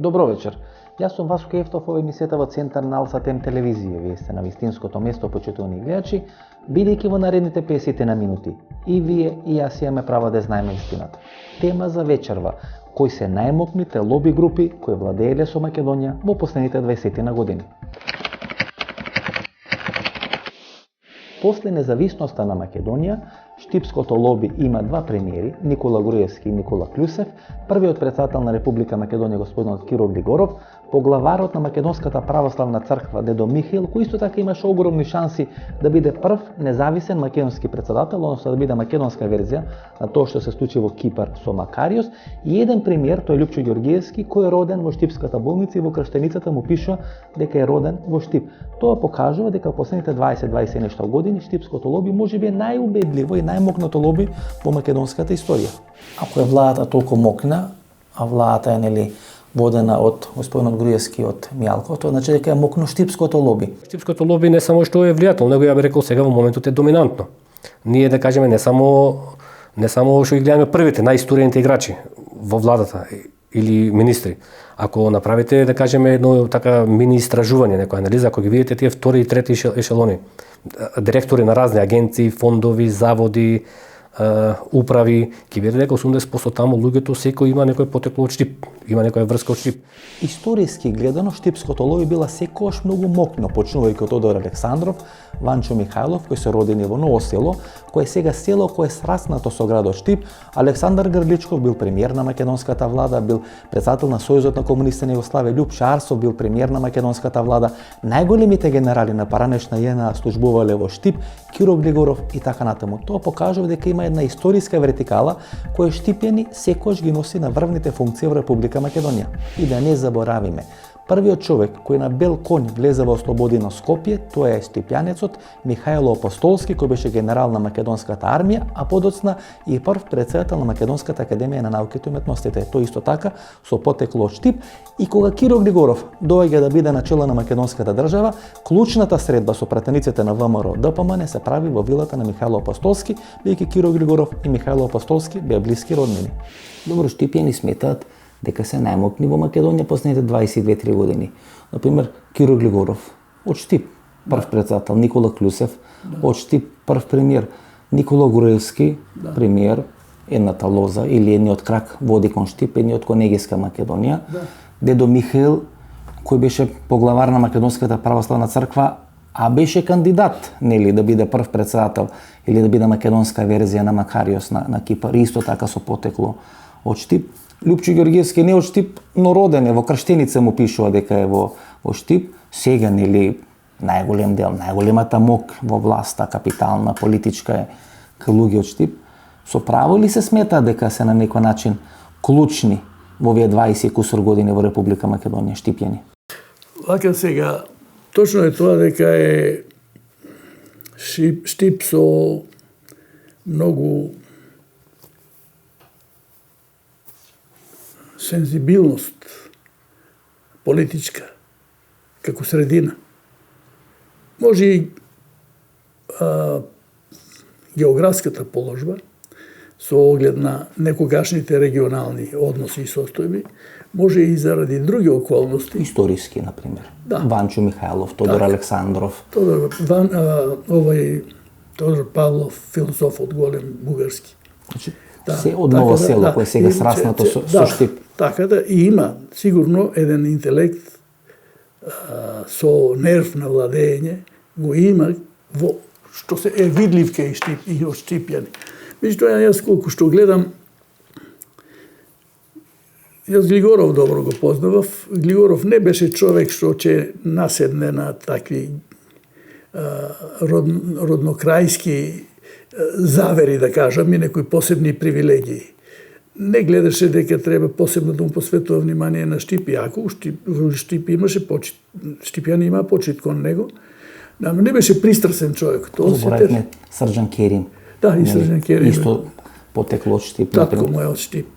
Добро вечер. Јас сум Васко Ефтов, ова емисијата во Центар на Алса Тем телевизија. Вие сте на вистинското место, почитувани гледачи, бидејќи во наредните 50 на минути и вие и јас имаме право да знаеме истината. Тема за вечерва: кои се најмокните лоби групи кои владееле со Македонија во последните 20 на години. После независноста на Македонија, штипското лоби има два премиери, Никола Груевски и Никола Клюсев, првиот председател на Република Македонија господинот Киро Глигоров, поглаварот на Македонската православна црква дедо Михаил, кој исто така имаше огромни шанси да биде прв независен македонски председател, односно да биде македонска верзија на тоа што се случи во Кипар со Макариос, и еден премиер, тој Лјупчо Ѓорѓиевски, кој е роден во Штипската болница и во крштеницата му пишува дека е роден во Штип. Тоа покажува дека во последните 20 нешто години штипското лоби можеби е најубедливо и најмокното лоби во македонската историја. Ако е владата толку мокна, а владата е водена од господинот Груевски од Мјалков, тоа значи дека е мокно штипското лоби. Штипското лоби не само што е влијателно, него ја би рекол сега во моментот е доминантно. Ние да кажеме не само што ги гледаме првите најисторијните играчи во владата или министри. Ако направите да кажеме едно така мини истражување, некоја анализа, ако ги видите тие втори и трети ешелони, директори на разни агенции, фондови, заводи, управи, ќе видите дека 80% таму луѓето секој има некој потекло од Штип, има некоја врска од Штип. Историски гледано, штипското лоби била секогаш многу мокно, почнувајќи од Тодор Александров, Ванчо Михајлов, кои се родени во Ново село, кој е сега село кој е сраснато со градот Штип, Александар Грличков бил премиер на македонската влада, бил председател на Сојузот на комунистите на Југославија, Љупчо Арсов бил премиер на македонската влада, најголемите генерали на паранешна ЈНА службувале во Штип, Киро Глигоров и така натаму. Тоа покажува дека има една историска вертикала која штипјани секогаш ги носи на врвните функции во Република Македонија. И да не заборавиме, првиот човек кој на бел конј влезе во Слободино Скопје, тоа е штипјанецот Михајло Апостолски, кој беше генерал на македонската армија, а подоцна и прв председател на Македонската академија на науките и уметностите. Тој исто така со потекло од Штип. И кога Киро Глигоров доаѓа да биде начело на македонската држава, клучната средба со пратениците на ВМРО ДПМН се прави во вилата на Михајло Апостолски, бидејќи Киро Глигоров и Михајло Апостолски беа блиски роднини. Добро, штипјани сметаат дека се најмокни во Македонија последните 22-3 години. Например, Киро Глигоров од Штип, прв председател, Никола Клюсев од Штип, прв премиер, Никола Груевски, премиер, едната лоза или едниот крак води кон Штип, едниот кон Егејска Македонија. Дедо Михаил, кој беше поглавар на Македонската православна црква, а беше кандидат, да биде прв председател или да биде македонска верзија на Макариос на Кипар, исто така со потекло од Штип. Лјупчо Ѓорѓиевски не од Штип, но роден е во Крштеница, му пишува дека е во Штип. Сега најголем дел, најголемата мок во власта, капитална, политичка е кај луѓе од Штип. Со право ли се смета дека се на некој начин клучни во овие 20 кусур години во Република Македонија штипјани? Вака сега, точно е тоа дека е Штип со многу сензибилност политичка, како средина. Може и географската положба, со оглед на некогашните регионални односи и состојби, може и заради други околности. Историски, например. Да. Ванчо Михајлов, Тодор Александров. Тодор Павлов, философ од голем бугарски. Се од Ново село, кој сега сраснато со Штип. Така да, и има сигурно еден интелект со нерв на владење, го има во што се е видлив кај Штип и од штипјани. Меѓутоа, јас колку што гледам, јас Глигоров добро го познавав. Глигоров не беше човек што ќе наседне на такви роднокрајски завери, да кажам, и некои посебни привилегии. Не гледаше дека треба посебно да му посветува внимание на Штип, иако Штип имаше почит, штипјани има почит кон него, не беше пристрасен човек. Заборавме Срđan Керим. Да, и Срđan Керим. Исто потекло од Штип. Татко му е од Штип.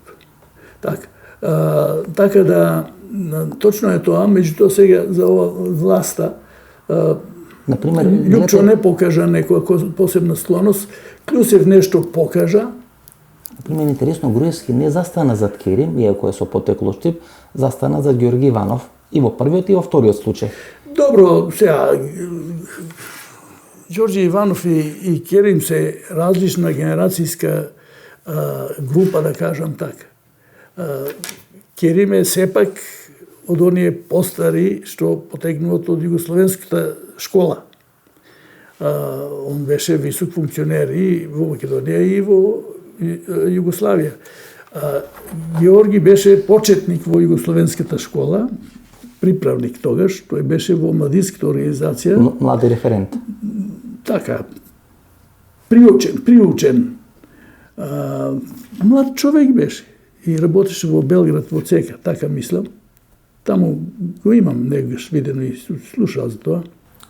Така да, точно е тоа, меѓутоа сега за ова власта, Љупчо не покажа некоја посебна склоност, Клюсев нешто покажа, При мен интересно, Груевски не застана зад Керим, иако е со потекло Штип, застана зад Георги Иванов и во првиот и во вториот случај. Добро, сега, Ѓорѓе Иванов и Керим се различна генерацијска група, да кажам така. Керим е сепак од оние постари што потегнуваат од југословенската школа. Он беше висок функционер и во Македонија и во Југославија. Георги беше почетник во југословенската школа, приправник тогаш, тој беше во младинската организација. Млади референт. Така, приучен. Млад човек беше и работеше во Белград, во ЦЕКА, така мислам. Таму го имам негаш видено и слушал за тоа.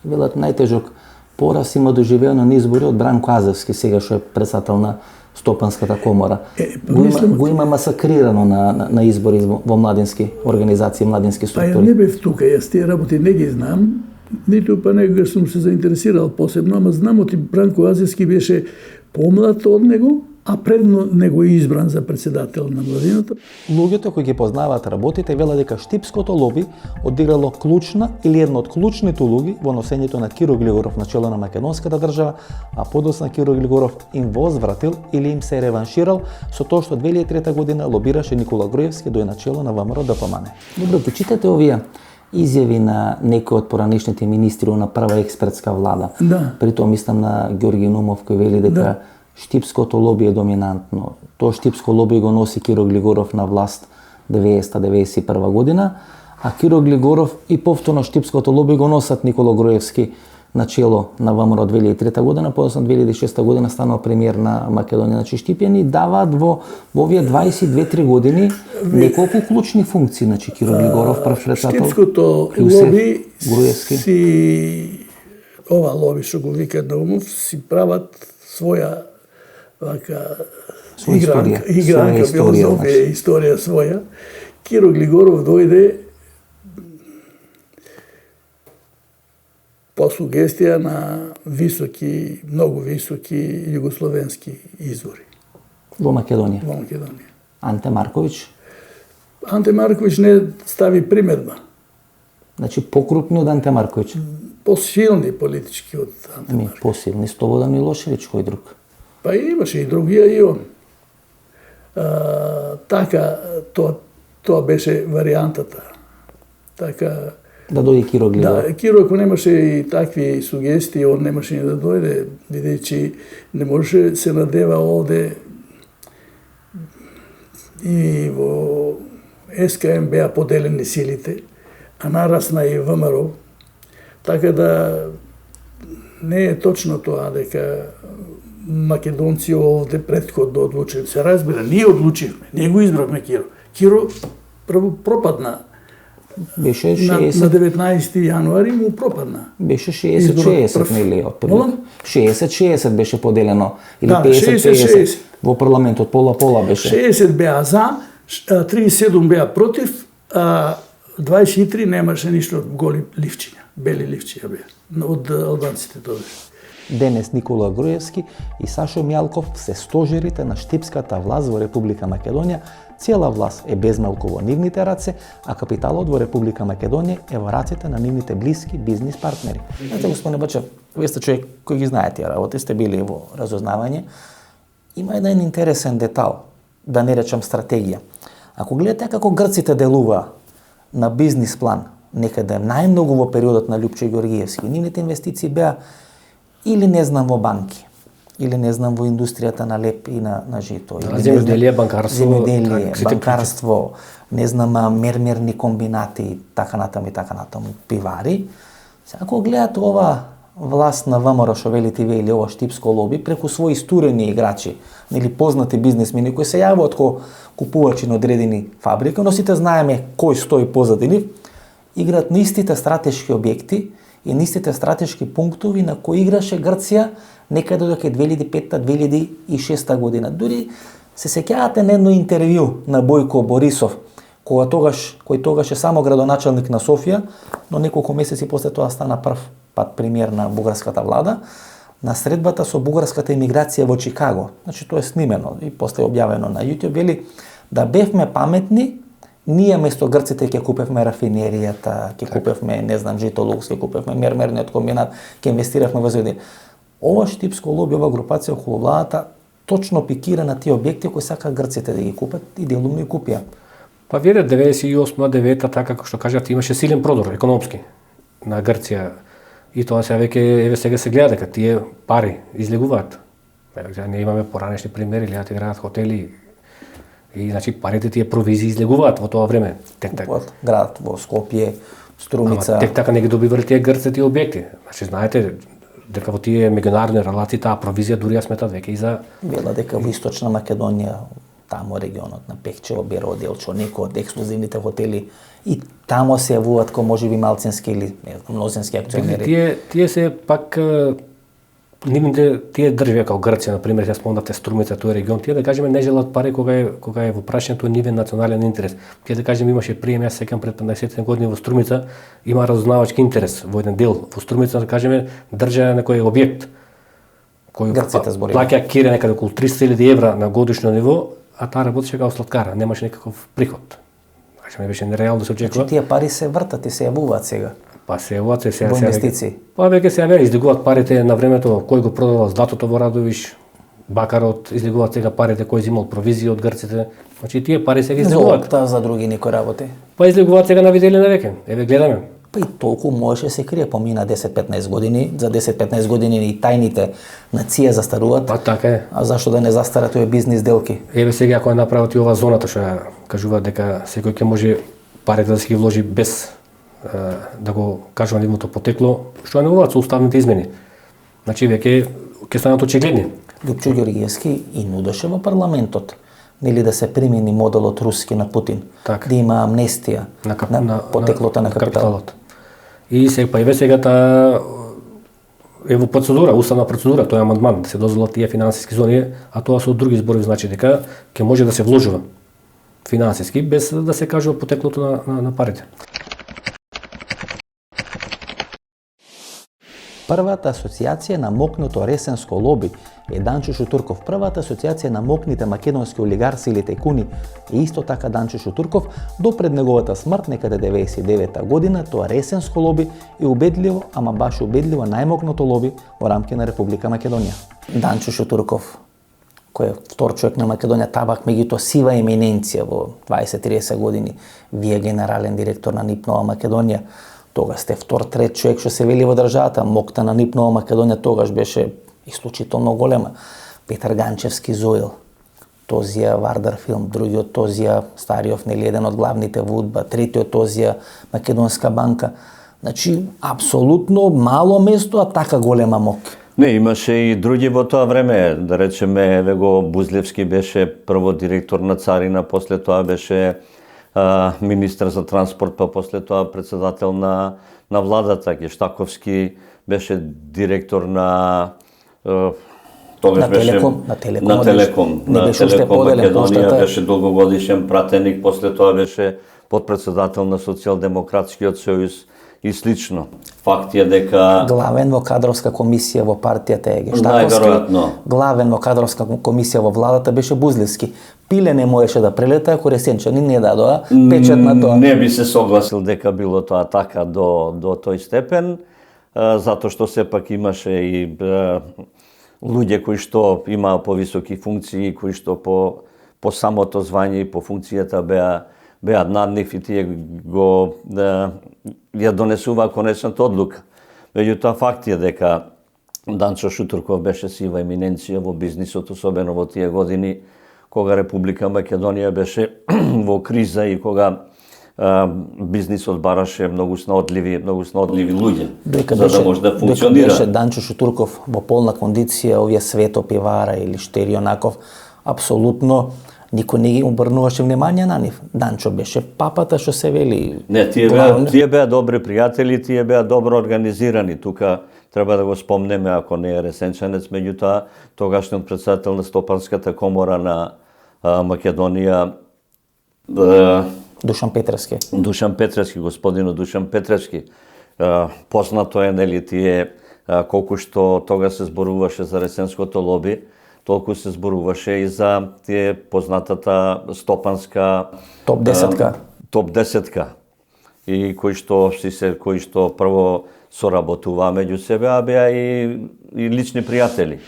Велат најтежок пораз има доживеано на избори од Бранко Азевски, сега што е председател на Стопанската комора. Го има масакрирано на избори во младински организации, младински структури. Ја не бев тука, јас тие работи не ги знам, ниту па некогаш сум се заинтересирал посебно, ама знам оти Бранко Азевски беше помлад од него, а пред него е избран за председател на младината. Луѓето кои ги познаваат работите велат дека штипското лоби одиграло клучна или една од клучните улоги во носењето на Киро Глигоров на чело на македонската држава, а подоцна Киро Глигоров им возвратил или им се реванширал со тоа што 2003 година лобираше Никола Груевски дој на чело на ВМРО ДПМН. Добро, ќе читате овие изјави на некои од поранешните министри на прва експертска влада. Да. При тоа мислам на Ѓорги Нумов кој вели дека штипското лоби е доминантно. Тоа штипско лоби го носи Киро Глигоров на власт 1991 година, а Киро Глигоров и повторно штипското лоби го носат Никола Груевски на чело на ВМРО 2003 година, подоцна 2006 година станал премиер на Македонија. Значи штипјани даваат во овие 22-3 години неколку клучни функции, значи Киро Глигоров прв председател. Штипското лоби си ова лоби што го викаат Наумов си прават своја игранка, филозофија, историја своја. Киро Глигоров дојде по сугестија на многу високи југословенски извори. Во Македонија. Во Македонија. Анте Марковиќ? Анте Марковиќ не стави примедба. Значи покрупни од Анте Марковиќ? Посилни политички од Анте Марковиќ. Посилни Слободан Милошевиќ, кој друг? Па имаше и другија и он. Така, тоа беше варијантата. Така... Да дојде Киро Глигоров. Да, Киро, ако немаше и такви сугестии, он немаше ни да дојде, бидејќи не можеше се надева овде и во СКМ беа поделени силите, а нарасна и ВМРО. Така да не е точно тоа дека македонци овде претходно одлучили. Се разбира, ние одлучивме, ние го избравме Киро. Киро прво пропадна. Беше 60... На 19 јануари му пропадна. Беше 60-60, нели? 60-60 беше поделено. Или да, 50-50 во парламентот, пола-пола беше. 60 беа за, 37 беа против, 23 немаше ништо голи ливчиња, бели ливчиња беа, од албанците тогаш. Денес Никола Груевски и Сашо Мјалков се стожерите на штипската власт во Република Македонија. Цела власт е безмалку во нивните раце, а капиталот во Република Македонија е во рацете на нивните блиски бизнис партнери. Знаете, господин Бачев, вие сте човек кој ги знае тие работи, сте били во разузнавање. Има еден интересен детал, да не речам стратегија. Ако гледате како грците делува на бизнис план, некаде најмногу во периодот на Љупче Ѓоргиевски, нивните инвестиции беа или не знам во банки, или не знам во индустријата на леп и на жито. Земјоделие, банкарство, не знам, мермерни комбинати, така натаму, пивари. Ако гледате ова власт на ВМРО, шо велите вие, или ова штипско лоби, преку своји стурени играчи, или познати бизнесмени кои се јавуваат ко купувачи на одредени фабрики, но сите знаеме кој стои позади нив, играат на истите стратешки објекти и на истите стратешки пунктови на кои играше Грција некаде до 2005-2006 година. Дури се сеќавате на едно интервју на Бојко Борисов, кој тогаш е само градоначалник на Софија, но неколку месеци после тоа стана прв пат премиер на бугарската влада. на средбата со бугарската емиграција во Чикаго. Значи тоа е снимено и после објавено на YouTube, вели да бевме паметни, ние место грците ќе купевме рафинеријата, ќе купевме, не знам, Житолукс, ќе купевме мермерниот комбинат, ќе инвестиравме во зоди. Ова штипско лоби, ова групација околу владата точно пикира на тие објекти кои сака грците да ги купат и делумно и купија. Па виде 98-9 така како што кажат имаше силен продор економски на Грција и тоа сега веќе еве сега се гледа дека тие пари излегуваат. Еве ние имаме поранешни примери, лејат градат хотели и значи парите тие провизии излегуваат во тоа време. Градат во Скопје, Струмица. Тек така не ги добивале тие грците тие објекти. Значи знаете дека во тие меѓународни релации таа провизија дури ја сметат веќе и за Вела дека во Источна Македонија, тамо регионот на Пекчево, Берово, Делчо, некои од ексклузивните хотели и тамо се јавуваат кој можеби малцински или не знам, мнозински акционери. Тие се пак нивните тие држави како Грција, на пример, ја спомнавте Струмица, тој регион, тие да кажеме не желаат пари кога е во прашањето нивен национален интерес. Тие да кажеме имаше прием, јас сеќавам пред 15 години во Струмица, има разузнавачки интерес во еден дел во Струмица, да кажеме држа некој објект кој плаќа кире некаде околу 300.000 евра на годишно ниво, а таа работеше како сладкара, немаше никаков приход. Кажеме беше нереално да се очекува. Тие пари се вртат и се јавуваат сега. Па се јавуваат се во инвестиции. Па веќе се јавија, излегуваат парите на времето кој го продавал златото во Радовиш, бакарот, излегуваат сега парите кој земал провизија од грците. Значи тие пари сега излегуваат. За други некои работи. Па излегуваат сега на виделина веќе. Еве гледаме. Па и толку можеше се крие, помина 10-15 години, за 10-15 години и тајните на ЦИЕ застаруваат. Па така е. А зашто да не застара тој бизнис делки? Еве сега ако ја направат и ова зоната што ја кажува дека секој ќе може парите да се ги вложи без да го кажува нивното потекло, што ја неговаат со уставните измени. Значи веќе ќе станат очигледни. Лјупчо Ѓоргиевски и нудеше во парламентот нели да се примени моделот руски на Путин, так. Да има амнестија на потеклото на капиталот. И сега таа е во процедура, уставна процедура, тој амандман да се дозволат тие финансиски зони, а тоа со други зборови значи дека ќе може да се вложува финансиски без да се кажува потеклото на парите. Првата асоциација на мокното ресенско лоби е Данчо Шутурков. Првата асоциација на мокните македонски олигарси или тајкуни е исто така Данчо Шутурков. До пред неговата смрт, некаде 99-та година, тоа ресенско лоби е убедливо, ама баш убедливо најмокното лоби во рамки на Република Македонија. Данчо Шутурков, кој е втор човек на Македонија, табак меѓутоа сива еминенција во 20-30 години, вие генерален директор на НИП Нова Македонија. Тогаш сте втор, трет човек што се вели во државата, мокта на НИП Нова Македонија тогаш беше исклучително голема. Петар Ганчевски Зоил, Тозија Вардар филм, другиот Тозија Стариов, нели еден од главните во УДБА, третиот Тозија Македонска банка. Значи, апсолутно мало место, а така голема мок. Не, имаше и други во тоа време, да речеме, еве го Бузлевски беше прво директор на Царина, после тоа беше министар за транспорт, па после тоа председател на владата. Гештаковски беше директор на Телеком Македонија, беше долгогодишен пратеник, после тоа беше подпредседател на Социјалдемократскиот сојуз и слично. Факт е дека главен во кадровска комисија во партијата е Гештаковски. Главен во кадровска комисија во владата беше Бузлевски. Пиле не можеше да прелета ако ресенчани не дадоа печат на тоа. Не би се согласил дека било тоа така до тој степен, затоа што сепак имаше и луѓе кои што имаа повисоки функции, кои што по самото звање и по функцијата беа над нив и тие го ја донесуваа конечната одлука. Меѓутоа факт е дека Данчо Шутурков беше сива еминенција во бизнисот, особено во тие години кога Република Македонија беше во криза и кога бизнисот бараше многу снаодливи луѓе за да може да функционира. Дека беше Данчо Шутурков во полна кондиција, овие Свето Пивара или Штерионаков, апсолутно никој не ги обрнуваше внимание на нив. Данчо беше папата што се вели. Не, тие беа добри пријатели, тие беа добро организирани. Тука треба да го спомнеме, ако не е ресенчанец, меѓутоа тогашниот председател на Стопанската комора на Македонија Душан Петревски, господинот Душан Петревски. Познато е, нели, тие колку што тога се зборуваше за ресенското лоби, толку се зборуваше и за тие познатата стопанска Топ 10-ка. Топ 10-ка. И кои што прво соработуваа меѓу себе, а беа и лични пријатели.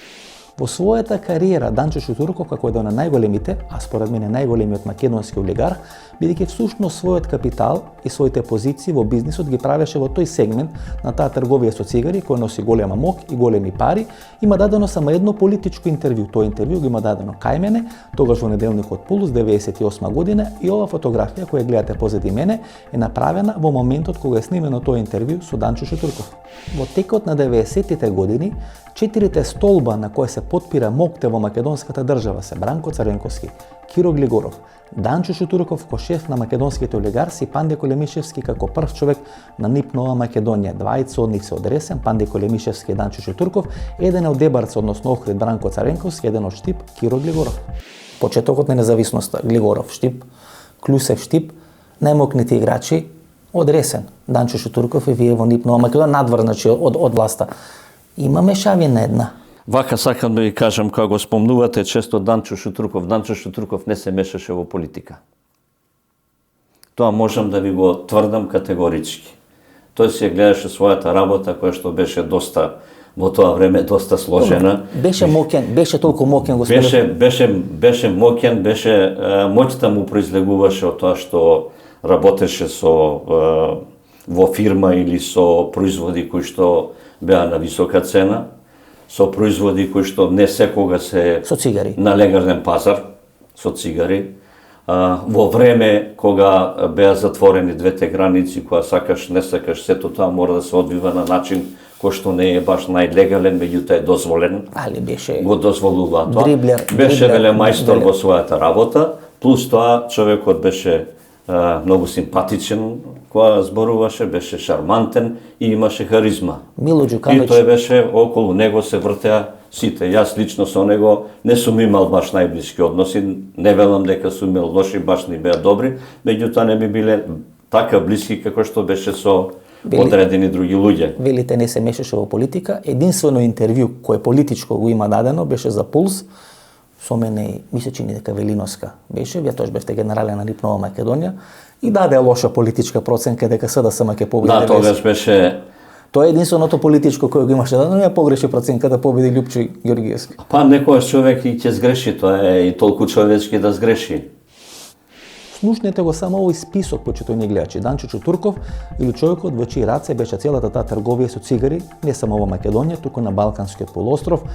Во својата кариера Данчо Шутурков, како еден од најголемите, а според мене најголемиот македонски олигарх, бидејќи всушност својот капитал и своите позиции во бизнисот ги правеше во тој сегмент на таа трговија со цигари кој носи голема мок и големи пари, има дадено само едно политичко интервју. Тоа интервју го има дадено кај мене, тогаш во неделникот Пулс 98 година, и ова фотографија која гледате позади мене е направена во моментот кога е снимено тоа интервју со Данчо Шутурков. Во текот на 90-тите години, 4 столба на кои се потпира мокте во македонската држава се Бранко Царенковски, Киро Глигоров, Данчо Шутурков ко шеф на македонските олигарси, Панде Колемишевски како прв човек на НИП Нова Македонија, двајца од нив се од Ресен, Панде Колемишевски и Данчо Шутурков, еден од Дебарца, односно Охрид, Бранко Царенковски, еден од Штип, Киро Глигоров. Почетокот на независноста, Глигоров Штип, Клюсев Штип, најмокните играчи од Ресен, Данчо Шутурков и вие во НИП Нова Македонија, надвор, значи, од власта. Има мешавина една. Вака сакам да ви кажам, кога го спомнувате често Данчо Шутурков. Данчо Шутурков не се мешаше во политика. Тоа можам да ви го тврдам категорички. Тој си гледаше својата работа, која што беше доста, во тоа време, доста сложена. Беше мокен, беше толку мокен, господин. Беше мокен, моќта му произлегуваше од тоа што работеше во фирма или со производи кои што беа на висока цена, со производи кои што не секога се со цигари на легален пазар, со цигари. Во време кога беа затворени двете граници, кога сакаш, не сакаш, сето тоа мора да се одвива на начин кој што не е баш најлегален, меѓутоа е дозволен. Али беше го дозволува тоа. Дриблер, беше велемајстор во својата работа, плюс тоа човекот беше многу симпатичен кога зборуваше, беше шармантен и имаше харизма. Мило Ѓукановиќ. И тој беше, околу него се вртеа сите. Јас лично со него не сум имал баш најблиски односи, не велам дека сум имал лоши, баш не беа добри, меѓутоа не би биле така блиски како што беше со одредени други луѓе. Велите не се мешаше во политика, единствено интервју кое политичко го има дадено беше за Пулс, со мене, ми се чини дека Велиновска беше, вие тоаш бевте генерален на НИП Нова Македонија и даде лоша политичка проценка дека СДСМ ќе победи. Да, тогаш беше. Тоа е единственото политичко кое го имаше дадено, ја погреши проценка да победи Љупчо Ѓоргиевски. Па некојаш човек и ќе сгреши, тоа е и толку човечки да сгреши. Слушнете го само овој список, почитувани гледачи. Данчо Шутурков или човекот во чии раце беше целата таа трговија со цигари, не само во Македонија, туку на Балканскиот полуостров.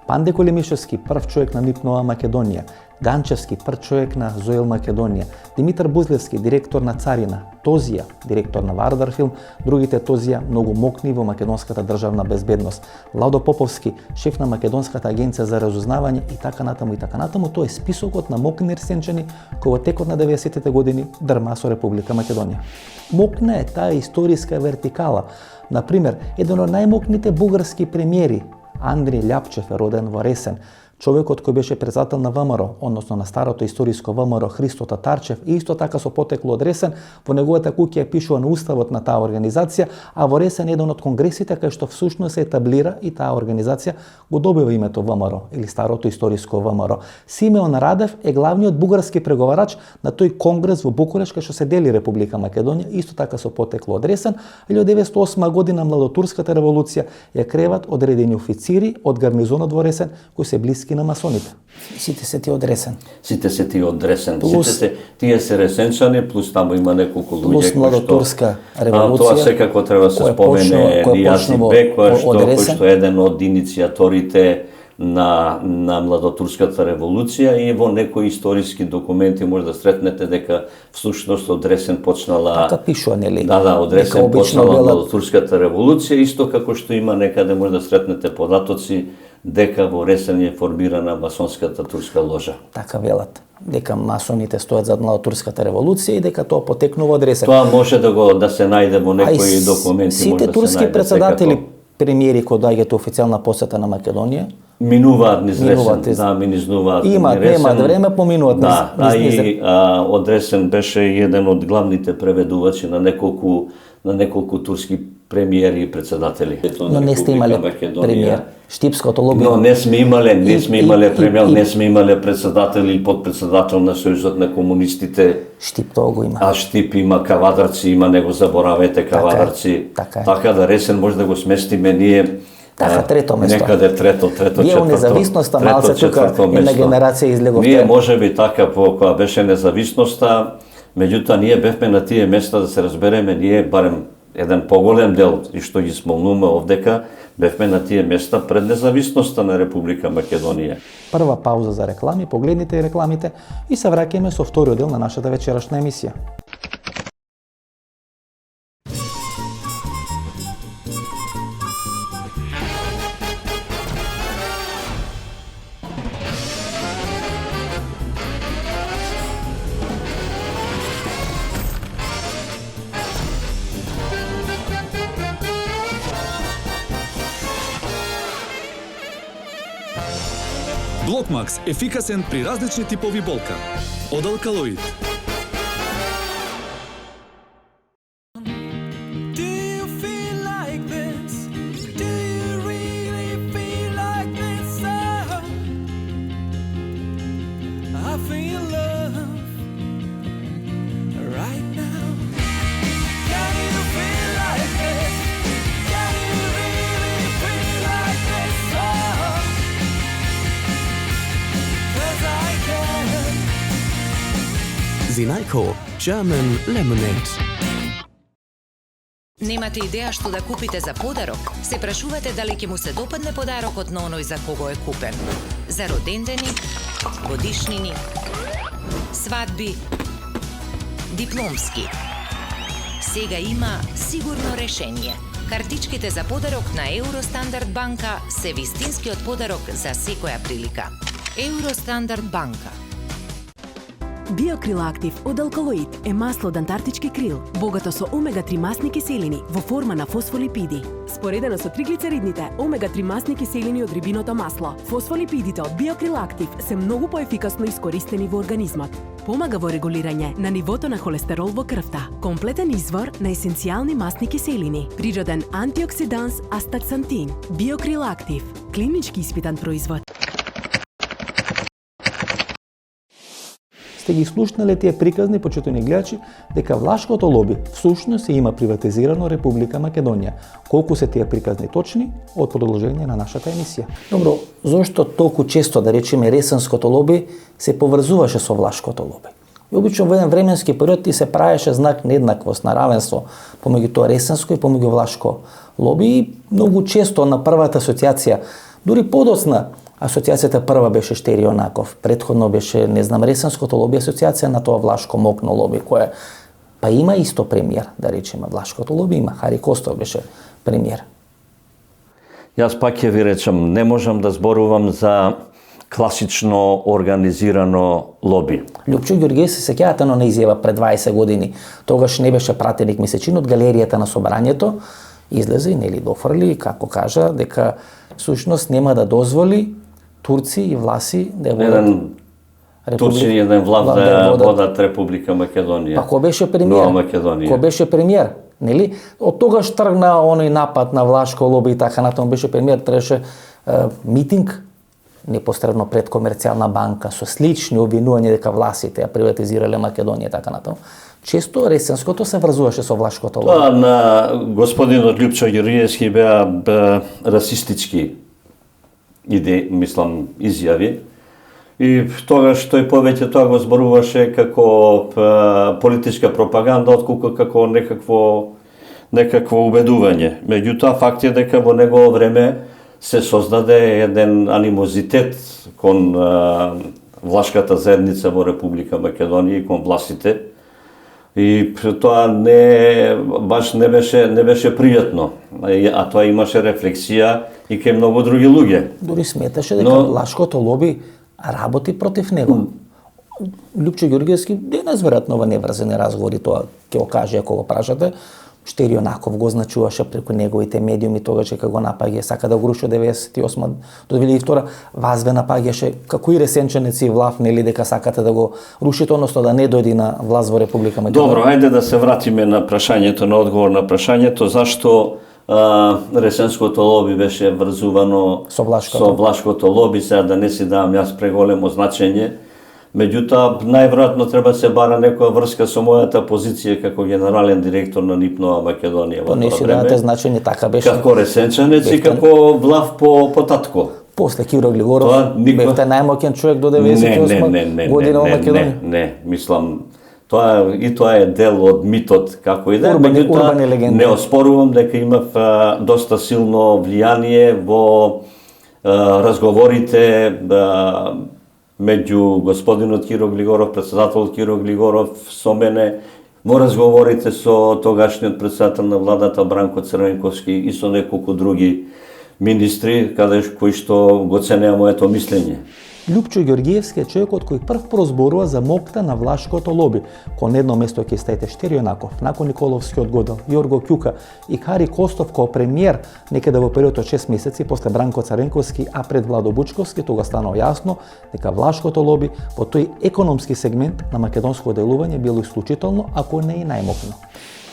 Панде Колемишевски, прв човек на НИП Нова Македонија, Ганчевски, прв човек на Зоел Македонија, Димитар Бузлевски, директор на Царина, Тозија, директор на Вардар филм, другите Тозија многу мокни во македонската државна безбедност, Ладо Поповски, шеф на Македонската агенција за разузнавање и така натаму и така натаму. Тоа е списокот на мокни ресенчани кои во текот на 90-тите години дрма со Република Македонија. Мокна е таа историска вертикала. Например, еден од најмокните бугарски премиери, Андри Љапчев, е роден во Ресен. Човекот кој беше председател на ВМРО, односно на старото историско ВМРО, Христо Татарчев, и исто така со потекло од Ресен, во неговата куќа пишува на уставот на таа организација, а во Ресен еден од конгресите кај што всушност се етаблира и таа организација го добива името ВМРО или старото историско ВМРО. Симеон Радев е главниот бугарски преговарач на тој конгрес во Букуреш кај што се дели Република Македонија, исто така со потекло од Ресен. 1908 година младотурската револуција ја креват одредени официри од гарнизонот во Ресен кои се блиски на масоните. Сите се ти од Ресен. Сите се ти од Ресен. Тие се ресенчани, плюс таму има неколку луѓе кои што младотурска револуција. Тоа секако треба се спомене Нијази Бек, кој што е еден од иницијаторите на младотурската револуција, и во некои историски документи може да сретнете дека всушност од Ресен почнала. Така пишува, нели? Да, од Ресен почнала младотурската револуција, исто како што има некаде може да сретнете податоци дека во Ресен е формирана масонската турска ложа. Така велат, дека масоните стојат зад младотурската револуција и дека тоа потекнува од Ресен. Тоа може да се најде во некои документи. Сите турски председатели, премиери кои доаѓаат официјална посета на Македонија, минуваат низ Ресен, да, минуваат низ Ресен. Немаат време, поминуваат низ Ресен. Од Ресен беше еден од главните преведувачи на неколку турски премиери и председатели. Но не сте имале премиер. Штипското лоби. Но не сме имале премиер, не сме имале председател и подпредседател на Сојузот на комунистите. Штип тоа го има. А Штип има Кавадарци, има, не го заборавете Кавадарци. Така да ресен може да го сместиме ние. Така, трето место. Некаде трето, четврто. Вие независноста малце тука една генерација излеговте. Ние можеби така кога беше независноста, меѓутоа ние бевме на тие места, да се разбереме, ние барем еден поголем дел и што ги смолнуваме овдека, бевме на тие места пред независноста на Република Македонија. Прва пауза за реклами, погледнете и рекламите и се враќаме со вториот дел на нашата вечерашна емисија. Блокмакс – ефикасен при различни типови болка. Од алкалоид. Zinajko German Lemonade. Немате идеја што да купите за подарок? Се прашувате дали ќе му се допадне подарокот на оној за кого е купен? За родендени, годишнини, свадби, дипломски. Сега има сигурно решение. Картичките за подарок на Евростандард банка се вистинскиот подарок за секоја прилика. Евростандард банка. Биокрил Актив од алкалоид е масло од антарктички крил, богато со омега-3 масни киселини во форма на фосфолипиди. Споредено со триглицеридните омега-3 масни киселини од рибиното масло, фосфолипидите од Биокрил Актив се многу поефикасно искористени во организмот. Помага во регулирање на нивото на холестерол во крвта, комплетен извор на есенцијални масни киселини, природен антиоксиданс астаксантин. Биокрил Актив, клинички испитан производ. Сте ги слушнале тие приказни, почитувани гледачи, дека влашкото лоби всушност се има приватизирано Република Македонија. Колку се тие приказни точни, од продолжение на нашата емисија. Добро, зошто толку често, да речеме, ресенското лоби се поврзуваше со влашкото лоби? И обично во еден временски период ти се правеше знак нееднаквост, на равенство помеѓу тоа ресенско и помеѓу влашко лоби. И многу често на првата асоциација, дури подоцна, асоциацијата прва беше Штерио Наков, претходно беше, не знам, ресенското лоби асоциација, на тоа влашко мокно лоби, кое па има исто премиер, да речеме, влашкото лоби има, Хари Костов беше премиер. Јас пак ќе ви речам, не можам да зборувам за класично организирано лоби. Лјупчо Ѓурѓеј се сеќавате на изјава пред 20 години, тогаш не беше пратеник месечин од галеријата на собранието, излезе и нели дофрли, како кажа, дека всушност нема да дозволи турци и власи да водат Турци и еден влад да водат Република Македонија. Па кој беше премиер? Кој беше премиер? Нели? Од тогаш тргна оној напад на влашко лоби и така натаму беше премиер, требаше митинг непосредно пред Комерцијална банка со слични обвинувања дека властите ја приватизирале Македонија и така натаму. Често ресенското се врзуваше со влашкото лоби. Тоа на господинот Лјупчо Ѓурѓевски беа расистички изјави. И тогаш тој повеќе тоа го зборуваше како политичка пропаганда, отколку како некакво убедување. Меѓутоа, факт е дека во негово време се создаде еден анимозитет кон влашката заедница во Република Македонија и кон властите. И тоа не беше пријатно, а тоа имаше рефлексија и кај многу други луѓе. Дури сметаше дека влашкото лоби работи против него. Лјупчо Ѓурѓевски денес веројатно во неврзени разговори тоа ќе го каже ако го прашате, Штерионаков го означуваше преку неговите медиуми тогаш дека го напаѓа, сака да го руши од 98 до 2002, вас ве напаѓаше како и ресенченеци влав, нели дека сакате да го рушите, односно да не дојде на власт во Република Македонија. Добро, ајде да се вратиме на прашањето, на одговор на прашањето, зашто ресенското лоби беше врзувано Со Влашкото. со Влашкото лоби, сега да не си давам јас преголемо значење. Меѓутоа, најверојатно треба да се бара некоја врска со мојата позиција како генерален директор на НИП Нова Македонија во То не тоа си време. давате значење, така беше. Како ресенчанец и како влав по татко. После Киро Глигоров Тоа никога- бевте најмоќен човек до 98 година во Македонија. Не, мислам, тоа е дел од митот како и да е, Урбани меѓутоа легенди. не оспорувам дека имав доста силно влијание во разговорите меѓу господинот Киро Глигоров, председателот Киро Глигоров со мене, во разговорите со тогашниот председател на владата Бранко Црвенковски и со неколку други министри, кои што го ценеа моето мислење. Љупчо Ѓоргиевски е човекот кој прв прозборува за мокта на влашкото лоби. Кон едно место ќе стаите Штерионаков, након Николовскиот годел, Јорго Ќука и Хари Костов кој премиер некаде во период од 6 месеци после Бранко Царенковски, а пред Владо Бучковски, тога станало јасно дека влашкото лоби во тој економски сегмент на македонско делување било исклучително, ако не и најмокно.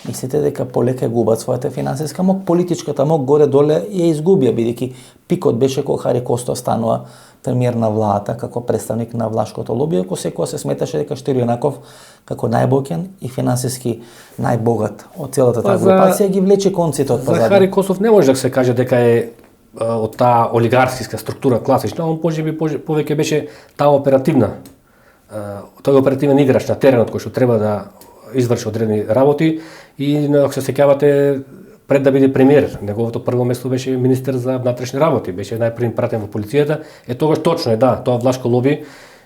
Мислите дека полека губат својата финансиска мок, политичката мок горе-доле ја изгубија, бидејќи пикот беше кога Хари Костов станува премиер на владата како представник на влашкото лоби, ако секоја се сметаше дека Штерионаков како најбоќен и финансиски најбогат од целата таа групација ги влече конците од За пазарот. Хари Костов не може да се каже дека е од таа олигарскиска структура класична, он повеќе беше таа оперативна, тој оперативен играч на теренот кој што треба да изврши одредени работи и ако се сеќавате пред да биде премиер, неговото прво место беше министер за внатрешни работи, беше најпрви пратен во полицијата, тогаш точно е да, тоа влашко лоби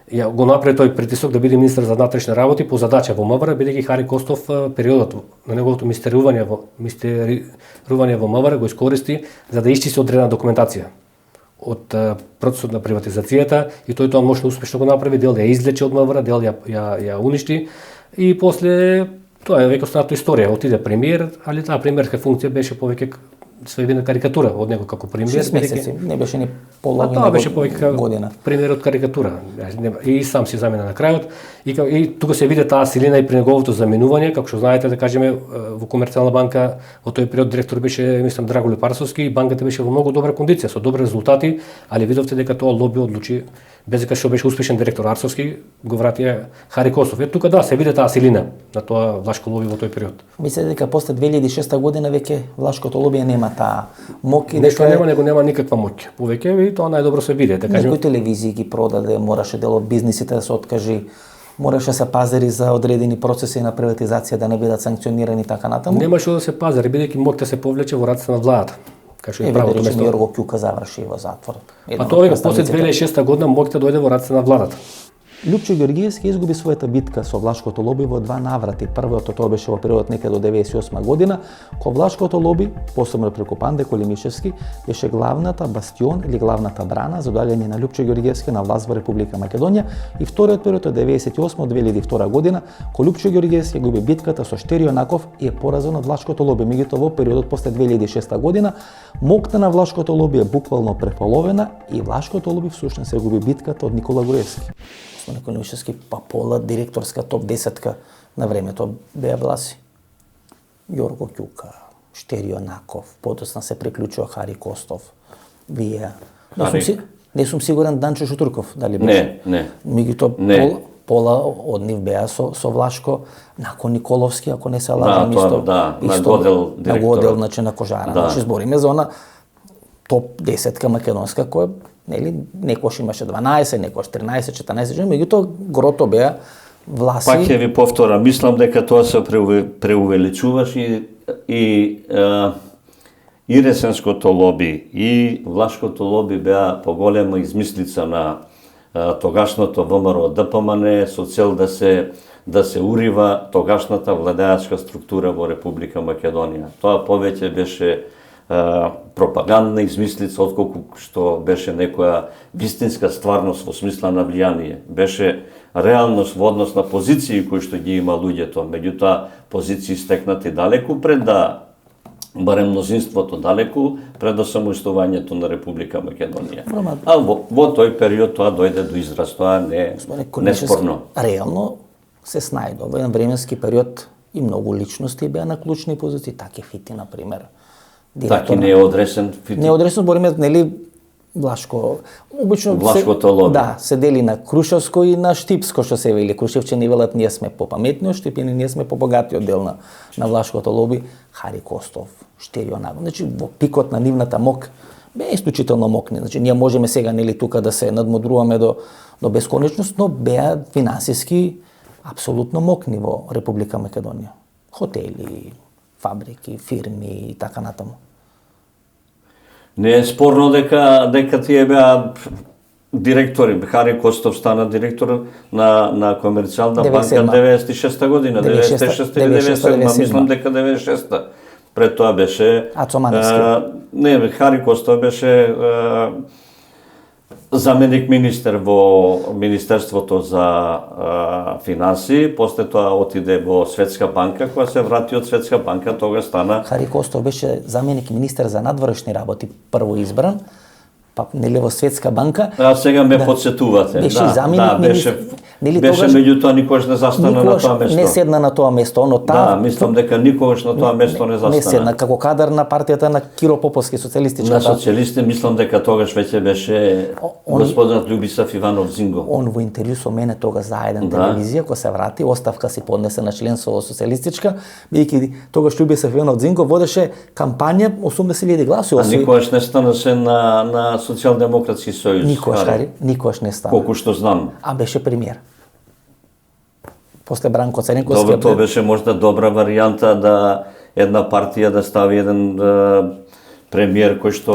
го направи тој притисок да биде министер за внатрешни работи по задача во МВР, бидејќи Хари Костов периодот на неговото мистерување во МВР го искористи за да исчисти одредена документација од процесот на приватизацијата и тој тоа мощно успешно го направи, дел ја извлече од МВР, дел ја уништи и после тоа е веќе останато историја, отиде премиер, али таа премиерска функција беше повеќе своевидна карикатура од него како премиер. 6 месеци, не беше ни пола Тоа беше повеќе година. Премиер од карикатура. И сам си замена на крајот и тука се види таа силина и при неговото заменување, како што знаете да кажеме во Комерцијална банка во тој период директор беше мислам Драголе Парсовски и банката беше во многу добра кондиција со добри резултати, али видовте дека тоа лоби одлучи без дека што беше успешен директор Арсовски, го вратија Хари Костов. Тука да се види таа силина на тоа влашко лоби во тој период. Мислите дека после 2006 година веќе влашкото лоби нема таа мок и Нешто дека нема никаква моќ. Повеќе и тоа најдобро се види, да кажеме. некои телевизии ги продаде, мораше дел од бизнисите да се откажи, мораше се пазари за одредени процеси на приватизација да не бидат санкционирани така натаму. Нема што да се пазари, бидејќи моќта се повлече во рацете на владата. Кај што е да правото речеме место. Јорго Ќука заврши во затвор. Па тоа веќе после 2006 година моќта дојде во рацете на владата. Љупчо Ѓоргиевски изгуби својата битка со влашкото лоби во два наврати. Првиот тоа беше во периодот некаде до 98 година, кога влашкото лоби, посебно преку Панде Колимишевски, беше главната бастион или главната брана за доаѓање на Љупчо Ѓоргиевски на власт во Република Македонија и вториот период од 98 до 2002 година, кога Љупчо Ѓоргиевски губи битката со Штерионаков и е поразен од влашкото лоби. Меѓутоа во периодот после 2006 година мокта на влашкото лоби е буквално преполовена и влашкото лоби всушност се губи битката од Никола Груевски. Колимишевски па пола директорска топ 10-ка на времето беа власи. Јорго Ќука, Штерионаков, подосна се приклучува Хари Костов. Вие. Не сум сигурен Данчо Шутурков дали беше. Не. Меѓутоа пола од нив беа со Влашко, након Николовски, ако не се лажам, на Годел на Годел, значи на Кожара. Значи збориме за она топ 10-ка македонска која нели некош имаше 12, некош 13, 14, меѓутоа грото беа власи. Пак ќе ви повторам, мислам дека тоа се преувеличуваш и ресенското лоби и влашкото лоби беа поголема измислица на тогашното ВМРО ДПМН со цел да се урива тогашната владеачка структура во Република Македонија. Тоа повеќе беше пропагандна измислица отколку што беше некоја вистинска стварност во смисла на влијание. Беше реалност во однос на позиции кои што ги има луѓето, меѓутоа позиции стекнати далеку пред да барем мнозинството далеку пред осамостојувањето на Република Македонија. А во тој период тоа дојде до израз, тоа не спорно. Реално се снајдо во еден временски период и многу личности беа на клучни позиции, Таки Фити на пример. Таки не е одресен Фити. Не е одресен, збориме нели Влашко, обично Влашкото лоби. Да, се дели на Крушевско и на Штипско, што се вели. Крушевчани велат ние сме попаметни од Штипини, ние сме побогатиот дел на Влашкото лоби. Хари Костов, Штерио Нагов. Значи во пикот на нивната мок беа исклучително мокни. Значи ние можеме сега нели тука да се надмудруваме до бесконечност, но беа финансиски апсолутно мокни во Република Македонија. Хотели, фабрики, фирми и така натаму. Не е спорно дека тие беа директори. Хари Костов стана директор на Комерцијална банка 96-та година, 96-та или 97-та, мислам дека 96-та. Пред тоа беше Ацо Маневски. Не, Хари Костов беше заменик министер во Министерството за финансии, после тоа отиде во Светска банка, кога се врати од Светска банка, тога стана... Хари Костов беше заменик министер за надворешни работи, прво избран, па нели во Светска банка. А сега ме подсетувате. Беше заменик министер. Беше меѓутоа никогаш не застана на тоа место. Не седна на тоа место, но таа... Да, мислам дека никогаш на тоа место не застана. Не седна, како кадар на партијата на Киро Поповски, социјалистичката. На социјалисти, мислам дека тогаш веќе беше господинот Љубисав Иванов Зинго. Он во интервју со мене тогаш за еден телевизија, кога се врати, оставка си поднесе на членство во социјалистичка, бидејќи тогаш Љубисав Иванов Зинго водеше кампања 80.000 гласови. А никогаш не станаше на Социјалдемократски сојуз. Никогаш не стана. Колку што знам. А беше премиер. После Бранко Царенковски. Добро, тоа беше можда добра варијанта да една партија да стави еден премиер кој што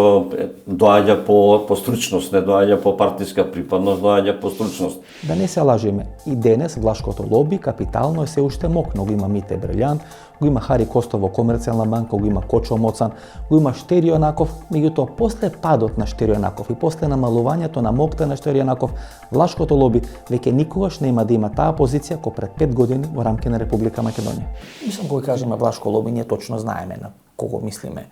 доаѓа по стручност, не доаѓа по партиска припадност, доаѓа по стручност. Да не се лажеме, и денес Влашкото лоби капитално е се уште мокно. Го има Мите Брелјан, го има Хари Костов во Комерцијална банка, го има Кочо Моцан, го има Штерио Наков, меѓутоа после падот на Штерио Наков и после намалувањето на мокта на Штерио Наков, Влашкото лоби веќе никогаш нема да има таа позиција кој пред 5 години во рамки на Република Македонија. Мислам, кога кажеме Влашко лоби, ние точно знаеме на кого мислиме.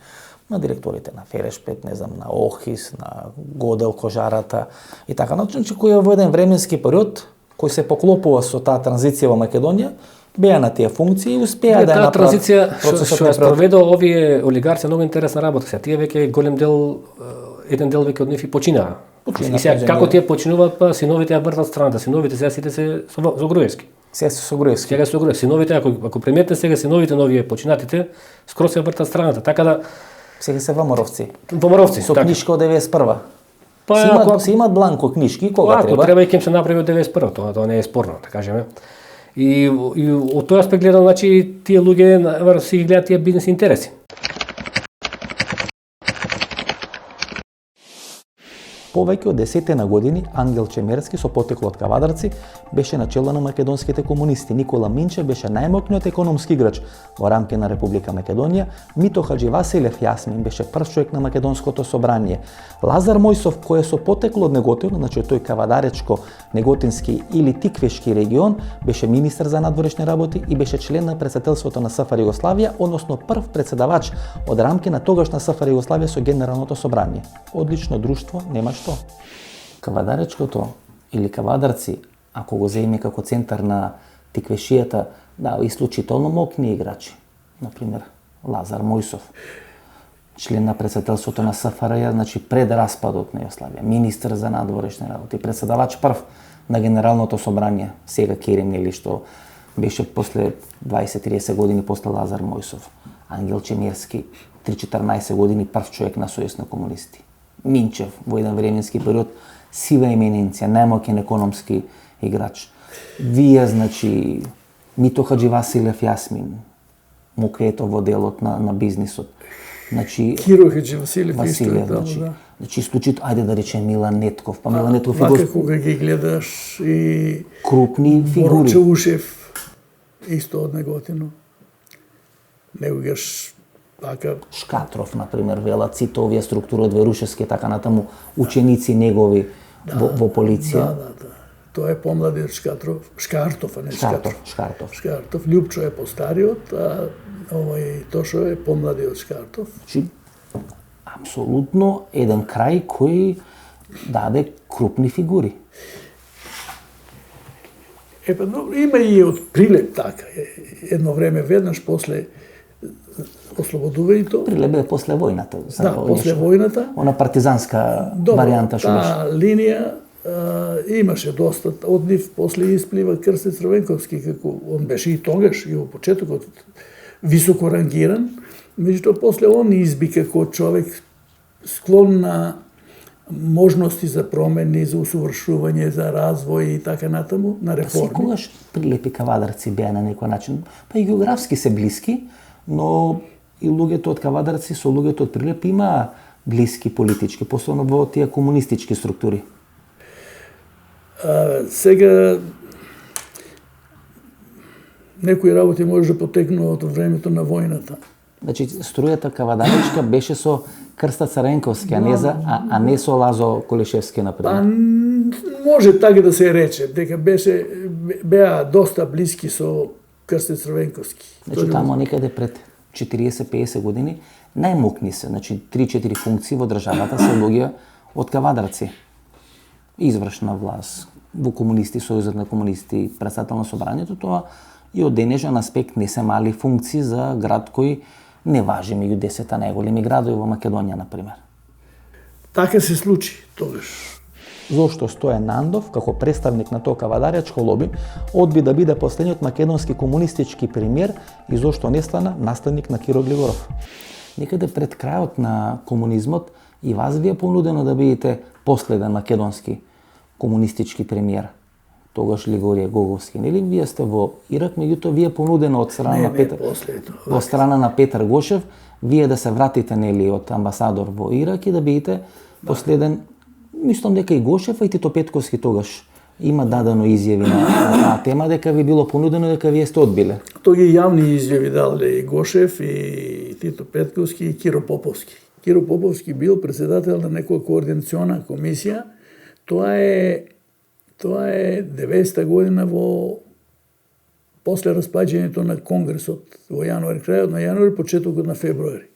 На директорите на Ферешпет, не знам, на Охис, на Годел Кожарата и така. Значи, кој е во еден временски период, кој се поклопува со таа транзиција во Македонија, беа на тие функции и успеа да направат. Таа транзиција што ја спроведува овие олигарци многу интересна работа. Сега тие веќе голем дел, еден дел веќе од нив и починаа. И сега како тие починуваат, па синовите ја вртат страната, синовите сега сите се со Груевски. Сега се со Груевски. Сега се со Груевски. Синовите, ако приметите сега синовите новие починатите, скоро се вртат страната. Така да сега се Вамаровци. Вамаровци, со така. книшка од 91-а. Па се имаат бланко книшки, кога треба. Ако треба и ќе се направи од 91-а, тоа не е спорно, да кажеме. И од тој аспект гледам, значи тие луѓе си ги гледаат тие бизнес интереси. Повеќе од 10 години Ангел Чемерски со потекло од Кавадарци беше начело на македонските комунисти. Никола Минчев беше најмокниот економски играч во рамки на Република Македонија. Мито Хаџивасилев Јасмин беше прв човек на македонското собрание. Лазар Мојсов, кој е со потекло од Неготин, значи тој кавадаречко, неготински или тиквешки регион, беше министер за надворешни работи и беше член на председателството на СФР Југославија, односно прв председавач од рамки на тогашна СФР Југославија со Генералното собрание. Одлично друштво, нема што. Кавадаречкото или Кавадарци, ако го земеме како центар на тиквешијата, да, исклучително мокни играчи. Например, Лазар Мојсов, член на председателството на СФРЈ, значи пред распадот на Југославија, министер за надворешни работи, председавач прв на Генералното собрание, сега Керим, или што беше после 20-30 години после Лазар Мојсов. Ангел Чемерски, 3-14 години прв човек на Сојуз на комунисти. Минчев во еден временски период сива еминенција, најмоќен економски играч. Вие, значи, Мито Хаџивасилев Јасмин, мукето во делот на бизнисот. Значи Киро Хаџивасилев исто, да. Значи исклучително, ајде да речем Милан Нетков, па Милан Нетков и кога ги гледаш и крупни фигури. Боро Чаушев исто од Неготино. Негогаш така Шкатров, например, велат сите овие структури од Верушевски, така натаму, ученици негови во полиција. Да. Тоа е помлади од Шкартов, а не Шкартов. Шкартов. Лјупчо е постариот, а Тошо е помлади од Шкартов. Значи, апсолутно еден крај кој даде крупни фигури. Има и од Прилеп така. Едно време, веднаш после ослободувањето. Прилеп е после војната. Да, после војната. Она партизанска варијанта што беше. Таа линија имаше доста од нив, после исплива Крсте Црвенковски, како он беше и тогаш, и во почетокот високо рангиран, меѓутоа после он изби како човек склон на можности за промени, за усовршување, за развој и така натаму, на реформи. Секогаш Прилеп и Кавадарци беа на некој начин, па и географски се блиски, но и луѓето од Кавадарци со луѓето од Прилеп има блиски политички, посебно во тие комунистички структури. Сега некои работи може да потекнуваат од времето на војната. Значи, струјата Кавадаричка беше со Крста Црвенковски, а не со Лазо Колишевски, например. Може така да се рече, дека беа доста блиски со Крсте Црвенковски. Значи, тамо некаде пред 40-50 години најмокни се, значи 3-4 функции во државата се луѓе од Кавадарци. Извршна власт, во комунисти, Сојузот на комунисти, председател на собранието, тоа и од денешен аспект не се мали функции за град кој не важи меѓу 10 најголеми градови во Македонија, например. Така се случи тогаш. Зошто Стојан Нандов, како представник на тоа кавадарјачко лоби, одби да биде последниот македонски комунистички премиер и зошто не стана наследник на Киро Глигоров. Некаде пред крајот на комунизмот и вас ви е понудено да бидете последен македонски комунистички премиер. Тогаш Лигорија Гоговски, нели? Вие сте во Ирак, меѓутоа вие понудено од страна на страна на Петар Гошев, вие да се вратите нели од амбасадор во Ирак и да бидете последен. Мислам дека и Гошев, а и Тито Петковски тогаш има дадено изјави на таа тема дека ви било понудено, дека вие сте одбиле. Тоа ги јавни изјави дале и Гошев, и Тито Петковски, и Киро Поповски. Киро Поповски бил председател на некоја координациона комисија. Тоа е 90-та година после распаѓањето на Конгресот во јануари, крајот на јануари, почетокот на февруари.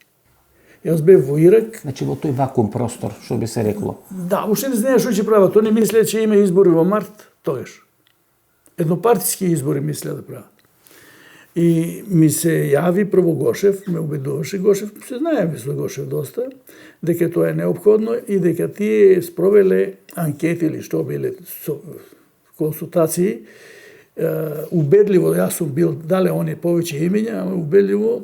Јас бев во Ирак. Значи во тој вакуум простор, што би се рекло. Да, уште не знаеш што ќе прават. Они мислеа че има избори во март, тогаш. Еднопартиски избори мислеа да прават. И ми се јави прво Гошев, ме убедуваше Гошев, се знаеме со Гошев доста, дека тоа е неопходно и дека тие спровеле анкети или што биле консултации, убедливо, јас сум бил, дале они повеќе имења, ама убедливо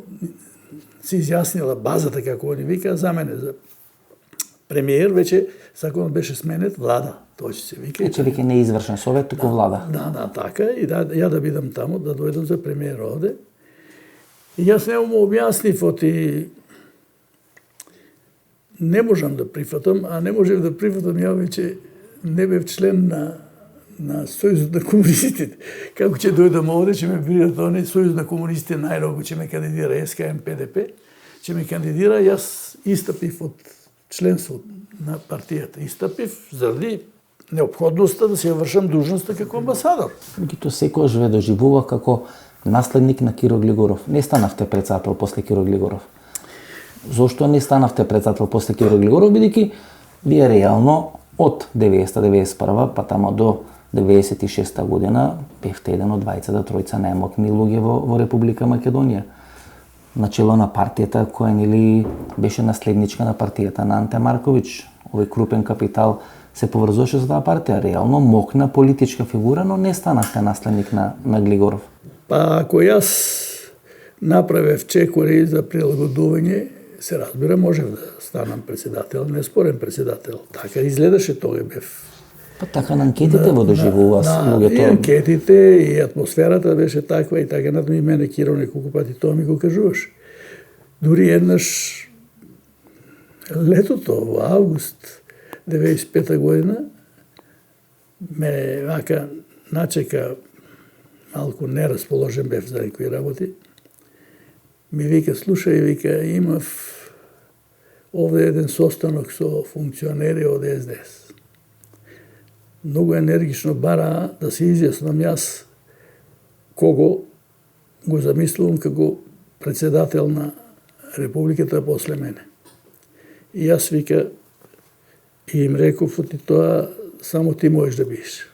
се изјаснила базата, како они вика, за мене, за премиер, веќе законот беше сменет, влада, тоа ќе се вика. Значи веќе не извршен совет, туку влада. Да, така, и ја да бидам таму, да дојдам за премиер овде. И јас не му објаснив, оти не можам да прифатам, а не можев да прифатам, ја веќе не бев член на Сојузот на комунистите. Како ќе дојдам овде, ќе ме бидат они Сојуз на комунистите најрого, ќе ме кандидира СКМ ПДП, ќе ме кандидира, јас истапив од членство на партијата. Истапив заради неопходноста да се вршам длужноста како амбасадор. Меѓутоа секојаш ве доживува како наследник на Киро Глигоров. Не станавте председател после Киро Глигоров. Зошто не станавте председател после Киро Глигоров, бидејќи вие реално од 90-91 па тамо до 96 година бевте еден од двајцата тројца најмокни луѓе во Република Македонија. Начело на партијата која нели беше наследничка на партијата на Анте Марковиќ. Овој крупен капитал се поврзуваше за таа партија. Реално мокна политичка фигура, но не станавте наследник на Глигоров. Па ако јас направев чекори за прилагодување, се разбира, можев да станам председател, неспорен председател. Така изгледаше тоа бев. Па така на анкетите во доживува луѓето. И анкетите, и атмосферата беше таква, и така натаму и мене Киро неколку пати тоа ми го кажуваше. Дури еднаш летото, во август 95 година, ме вака начека, малку нерасположен бев за некои работи, ми вика, слушај, вика, имав овде еден состанок со функционери од СДС. многу енергично бара да се изјаснам јас кого го замислувам како председател на Републиката после мене. И јас вика и им реков оти тоа само ти можеш да бидеш.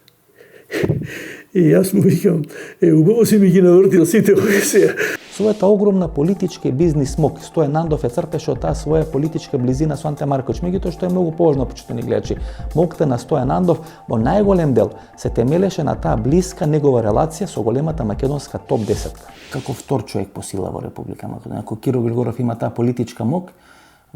И јас му викам, убаво си ми ги навртил сите овие сега. Својата огромна политичка и бизнис мок, Стојан Нандов ја црпеше од таа своја политичка близина со Анте Марковиќ. Меѓутоа што е многу поважно, почитувани гледачи, мокта на Стојан Нандов во најголем дел се темелеше на таа блиска негова релација со големата македонска топ 10. Како втор човек по сила во Република Македонија, ако Киро Глигоров има таа политичка мок,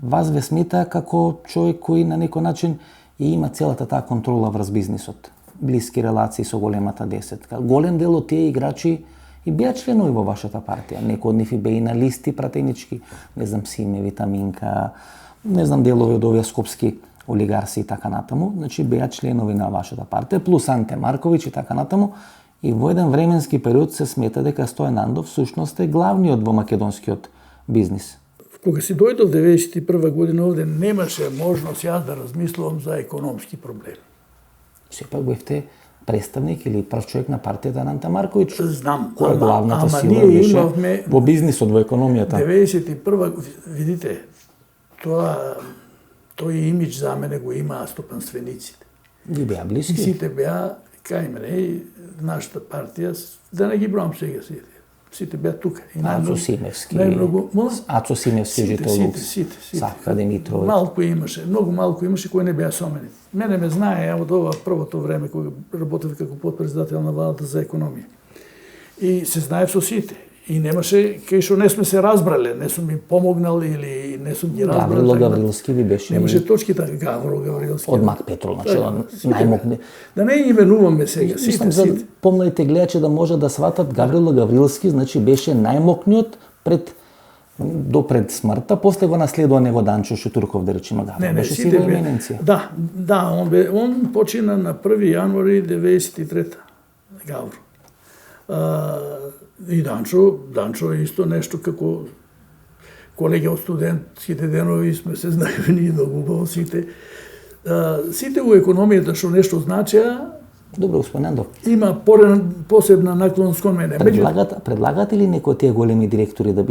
вас ве смета како човек кој на некој начин и има целата таа контрола врз бизнисот, блиски релации со големата десетка. Голем дел од тие играчи и беа членови во вашата партија. Некои од нив и беа и на листи пратенички, не знам, Симе, Витаминка, не знам, делови од овие скопски олигарси и така натаму, значи беа членови на вашата партија, плюс Анте Марковиќ и така натаму. И во еден временски период се смета дека Стојан Нандов всушност е главниот во македонскиот бизнис. Кога си дојдов 91 година овде, немаше можност јас да размислувам за економски проблеми. Сепак бевте представник или прв човек на партијата на Анте Марковиќ. Знам, која е главната ама сила ние беше имавме во бизнисот, во економијата. 91 видите, тој имидж за мене го имаа стопанствениците. Ви беа И блиски? сите беа, кај мене, нашата партија, да не ги броам сега сите. Сите беа тука. Ацо Симевски, најмногу, Ацо Симевски, жител Лукс, Савка Димитровиќ. Малку имаше, многу малку имаше кои не беа со мене. Мене ме знае од ова првото време кога работев како подпредседател на владата за економија. И се знаев со сите. И немаше кај што не сме се разбрале, не сум им помогнал или не сум ги разбрал. Гаврило Гаврилски ви беше. Немаше точките Гаврило Гаврилски. Од Мак Петрол, значи најмокне. Да не именуваме сега сите. Мислам, за помладите гледачи да може да сватат, Гаврило Гаврилски, значи беше најмокниот пред смртта, после го наследува него Данчо Шутурков, да речеме Гаврило. Беше сила емененција. Да, он почина на 1 јануари 93-та. Гавро. И Данчо е исто нешто како колеги од студентските денови сме се знаевни многу убаво сите. Сите у економијата што нешто значеа, добро, господин Нандов, има посебна наклонност кон мене. Предлагате ли некој од тие големи директори да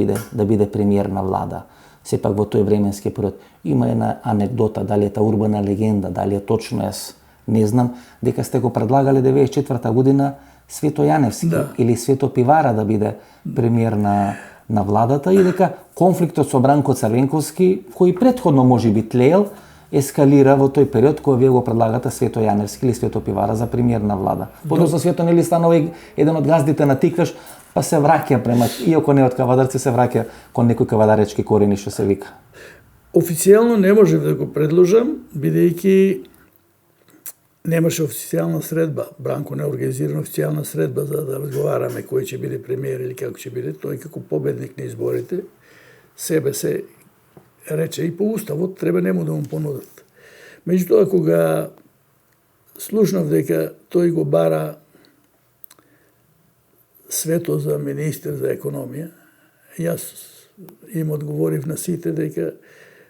биде премиер на влада? Сепак во тој временски период има една анекдота, дали е та урбана легенда, дали е точно, јас не знам, дека сте го предлагале 94-та година Свето Јаневски или Свето Пивара да биде премиер на владата и дека конфликтот со Бранко Црвенковски, кој претходно може би тлеел, ескалира во тој период кога вие го предлагате Свето Јаневски или Свето Пивара за премиер на влада. Подоцна Свето нели станува еден од газдите на Тикваш, па се враќа према, иако не од Кавадарци, се враќа кон некои кавадаречки корени што се вика. Официјално не можев да го предложам, бидејќи немаше официјална средба. Бранко не организира официјална средба за да разговараме кој ќе биде премиер или како ќе биде. Тој како победник на изборите себе се рече и по уставот треба нему да му понудат. Меѓутоа кога слушнав дека тој го бара Свето за министер за економија, јас им одговорив на сите дека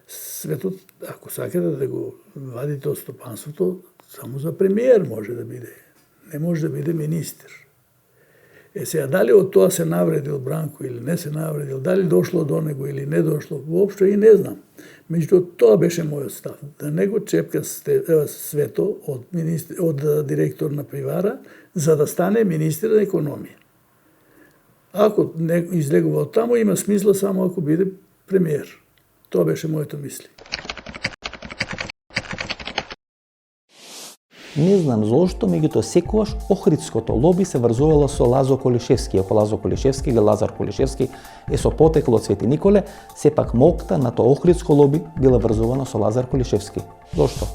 Свето, ако сакате да го вадите од стопанството, само за премиер може да биде. Не може да биде министер. Сега, дали од тоа се навредил Бранко или не се навредил, дали дошло до него или не дошло, воопшто и не знам. Меѓутоа, тоа беше мојот став. Да не го чепка Свето од директор на Пивара, за да стане министер на економија. Ако не излегува од таму, има смисла само ако биде премиер. Тоа беше моето мисли. Не знам зошто, меѓутоа секогаш охридското лоби се врзувало со Лазо Колишевски. Ако Лазо Колишевски или Лазар Колишевски е со потекло од Свети Николе, сепак мокта на тоа охридско лоби била врзувана со Лазар Колишевски. Зошто?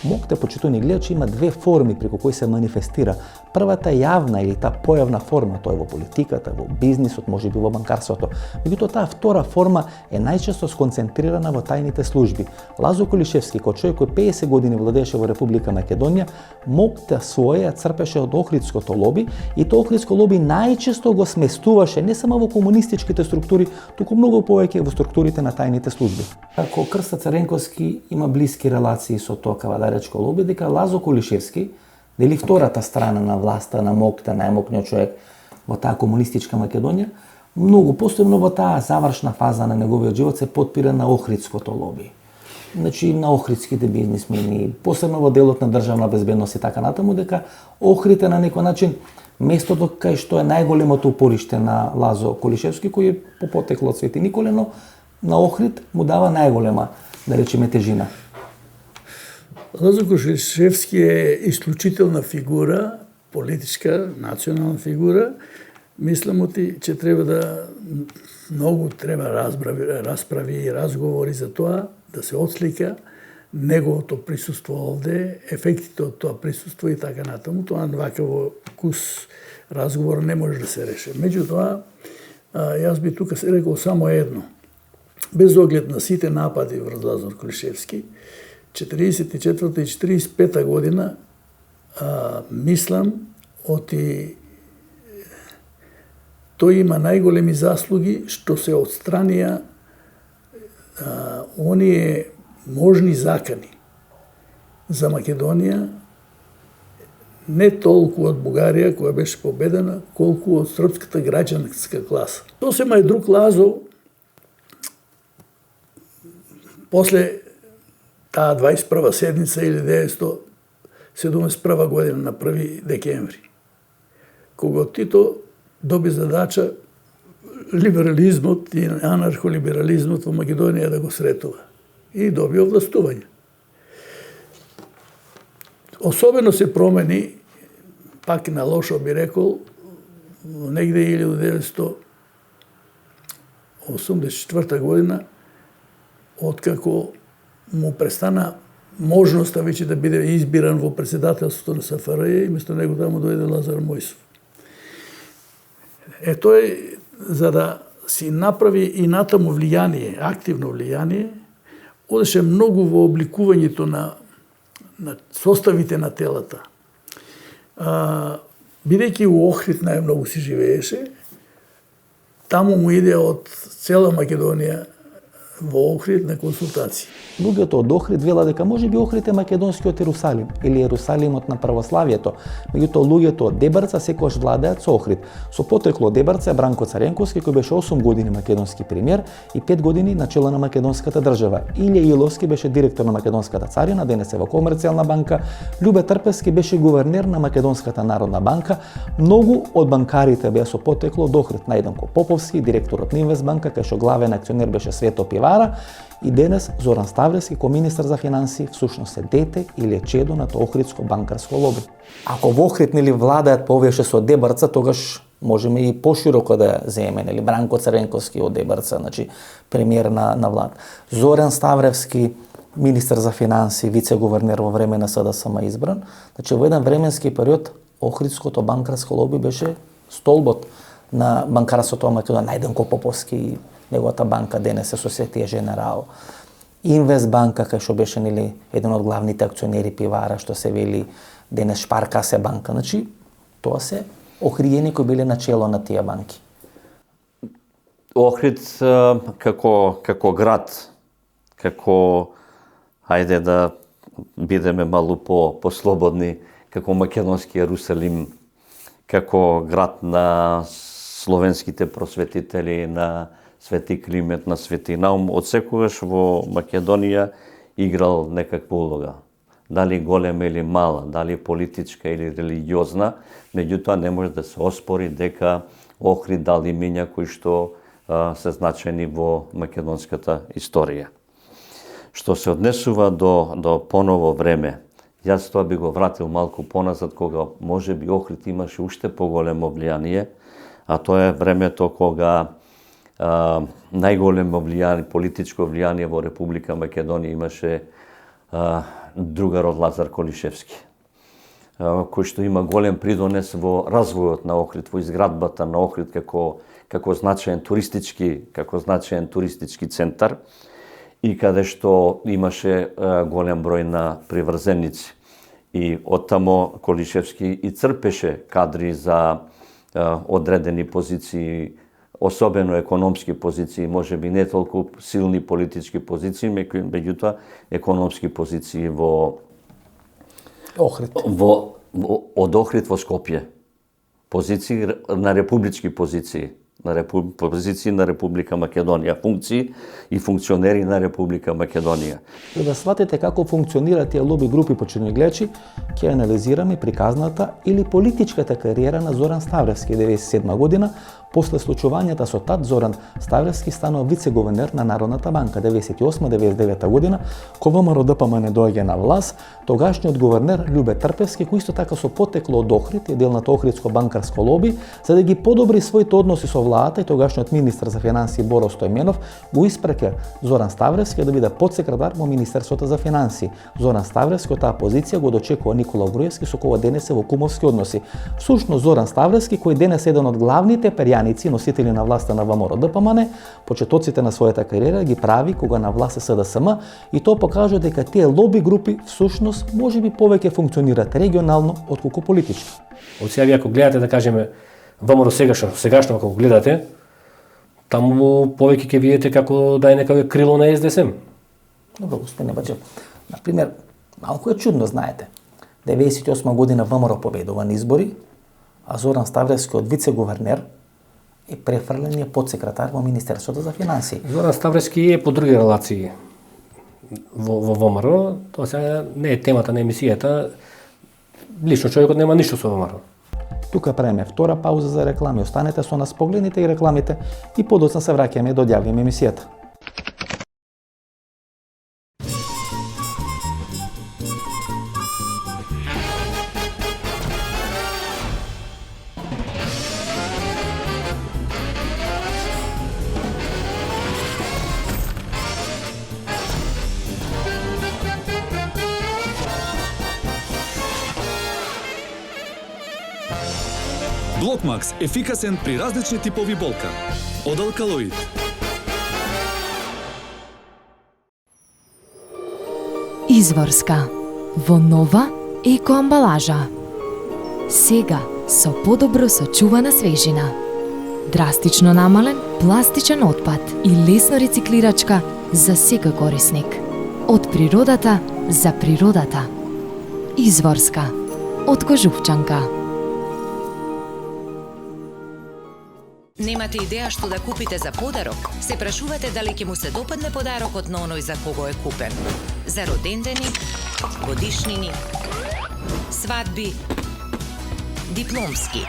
Мокта, почитувани гледачи, има две форми преку кои се манифестира. Првата јавна или таа појавна форма, тоа е во политиката, во бизнисот, можеби во банкарството. Меѓутоа таа втора форма е најчесто сконцентрирана во тајните служби. Лазо Колишевски, кој човек кој 50 години владееше во Република Македонија, мокта своја црпеше од охридското лоби и тоа охридско лоби најчесто го сместуваше не само во комунистичките структури, туку многу повеќе во структурите на тајните служби. Ако Крста Црвенковски има блиски релации со тоа кавадаречко лоби, дека Лазо Колишевски Дали втората страна на власта, на Мокта, најмокниот човек во таа комунистичка Македонија, многу посебно во таа завршна фаза на неговиот живот се потпира на охридското лоби. Значи на охридските бизнисмени, посебно во делот на државна безбедност и така натаму, дека Охрид е на некој начин местото кај што е најголемото упориште на Лазо Колишевски, кој е по потекло од Свети Николе, но на Охрид му дава најголема, да речеме, тежина. Лазо Колишевски е исклучителна фигура, политичка, национална фигура. Мислам че многу треба расправи и разговори за тоа, да се отслика неговото присуство овде, ефектите од тоа присуство и така натаму. Тоа вакаво кус разговор не може да се реше. Меѓутоа, јас би тука се рекол само едно. Без оглед на сите напади врз Лазар Колишевски, 44 и 45 година, мислам, тој има најголеми заслуги што се отстранија оние можни закани за Македонија, не толку од Бугарија, која беше победена, колку од српската граѓанска класа. Сосема е друг Лазо, после таа 21 седница 1971 година на 1 декември, кога Тито доби задача либерализмот и анархолиберализмот во Македонија да го сретува и доби овластување. Особено се промени, пак на лошо би рекол, негде 1984 година, откако му престана можноста веќе да биде избиран во председателството на СФРЈ и место него таму дојде Лазар Мојсов. Тој, за да си направи и натаму влијание, активно влијание, одеше многу во обликувањето на составите на телата. Бидејќи у Охрид најмногу си живееше, таму му иде од цела Македонија во Охрид на консултации. Луѓето од Охрид велат дека можеби Охрид е македонскиот Ерусалим или Ерусалимот на православието. Меѓутоа луѓето од Дебарца секогаш владеат со Охрид. Со потекло од Дебарца е Бранко Царенковски, кој беше 8 години македонски премиер и 5 години начело на македонската држава. Илија Иловски беше директор на македонската царина, денес е во Комерцијална банка. Љубе Трпевски беше гувернер на Македонската народна банка. Многу од банкарите беа со потекло од Охрид. Најденко Поповски, директорот на Инвестбанка, кај што главен акционер беше Свето Пивара, и денес Зоран Ставлевски, кој министар за финансии, всушност е дете или е чедо на тоа охридско банкарско лоби. Ако во Охрид владеат повеќе со Дебарца, тогаш можеме и пошироко да земеме, Бранко Царенковски од Дебарца, значи премиер на влад. Зоран Ставлевски, министар за финансии, вице-гувернер во време на СДСМ избран. Значи во еден временски период охридското банкарско лоби беше столбот на банкарството во Македонија. Најденко Поповски и неговата банка денес е Сосиете Женерал. Инвестбанка, кај што беше еден од главните акционери Пивара, што се вели денес Шпаркасе банка. Значи, тоа се охријени кои биле начело на тие банки. Охрид како град, хајде да бидеме малку послободни, како македонски Ерусалим, како град на словенските просветители, на Свети Климент, на Свети Наум, од секогаш во Македонија играл некаква улога. Дали голема или мала, дали политичка или религиозна, меѓутоа не може да се оспори дека Охрид дал имиња кои што се значени во македонската историја. Што се однесува до поново време, јас тоа би го вратил малку поназад, кога можеби Охрид имаше уште поголемо влијание, а тоа е времето кога најголемо влијание, политичко влијание во Република Македонија имаше другарот Лазар Колишевски, кој што има голем придонес во развојот на Охрид, во изградбата на Охрид како значаен туристички центар и каде што имаше голем број на приврзеници. И оттамо Колишевски и црпеше кадри за одредени позиции, особено економски позиции, можеби не толку силни политички позиции, меѓутоа економски позиции во Охрид. Во од Охрид во Скопје. Позиции на републички позиции. Позиции на Република Македонија, функции и функционери на Република Македонија. За да сватите како функционираат тие лоби групи почетни гледачи, ќе анализираме приказната или политичката кариера на Зоран Ставревски 1997 година. После случувањата со тат, Зоран Ставревски станува вице-гувернер на Народната банка 98-99 година, кога ВМРО ДПМН доаѓа на власт. Тогашниот гувернер Љубе Трпевски, кој исто така со потекло од Охрид, е дел на Охридско банкарско лоби, за да ги подобри своите односи со владата, и тогашниот министар за финансии Боро Стојменов го испраќа Зоран Ставревски да биде подсекретар во Министерството за финансии. Зоран Ставревски од таа позиција го дочекува Никола Груевски, со кого денес е во кумовски односи. Всушност Зоран Ставревски, кој денес е еден од главните перјаници, носители на власта на ВМРО ДПМН, почетоците на својата кариера ги прави кога на власт е СДСМ, и тоа покажува дека тие лоби групи всушност можеби повеќе функционираат регионално отколку политички. Од сега вие ако гледате, да кажеме, ВМРО сегашно ако го гледате, таму повеќе ќе видите како да е некако крило на СДСМ. Добро, господине Баџев. Например, малку е чудно, знаете. 98 година ВМРО победува на избори, а Зоран Ставревски од вице-гувернер е префрлен и подсекретар во Министерството за финансии. Зоран Ставревски е по други релации во ВМРО, тоа сега не е темата на емисијата. Лично човекот нема ништо со ВМРО. Тука правиме втора пауза за реклами. Останете со нас, погледнете и рекламите и подоцна се враќаме да одјавиме емисијата. Блокмакс – ефикасен при различни типови болка. Од алкалоид. Изворска во нова еко амбалажа. Сега со подобро сочувана свежина. Драстично намален пластичен отпад и лесно рециклирачка за секој корисник. Од природата за природата. Изворска од Кожувчанка. Немате идеја што да купите за подарок? Се прашувате дали ќе му се допадне подарокот на оној за кого е купен. За родендени, годишнини, свадби, дипломски.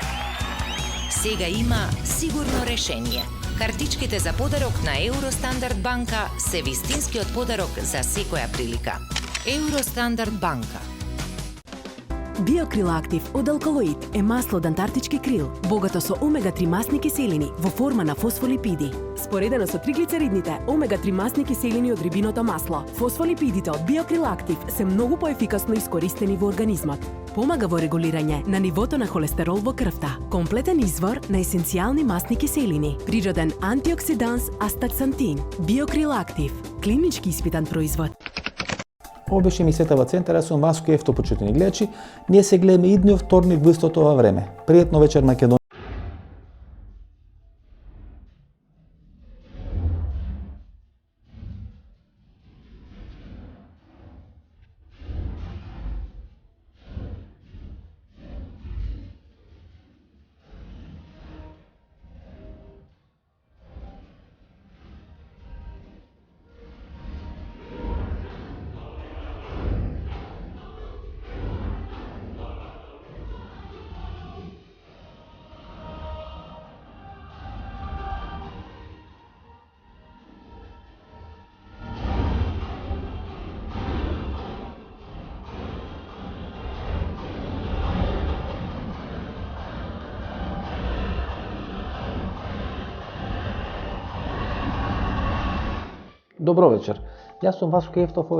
Сега има сигурно решение. Картичките за подарок на Евростандард банка се вистинскиот подарок за секоја прилика. Евростандард банка. Биокрил Актив од алкалоид е масло од антарктички крил, богато со омега-3 масни киселини во форма на фосфолипиди. Споредено со триглицеридните омега-3 масни киселини од рибиното масло, фосфолипидите од Биокрил Актив се многу поефикасно искористени во организмот. Помага во регулирање на нивото на холестерол во крвта. Комплетен извор на есенцијални масни киселини. Природен антиоксиданс астаксантин. Биокрил Актив. Клинички испитан производ. Ова беше емисијата во Центар, јас сум Васко Ефто, почитувани гледачи. Ние се гледаме идниот вторник во истото ова време. Пријатно вечер, Македонија. Добро вечер. Јас сум Васко Ефтов.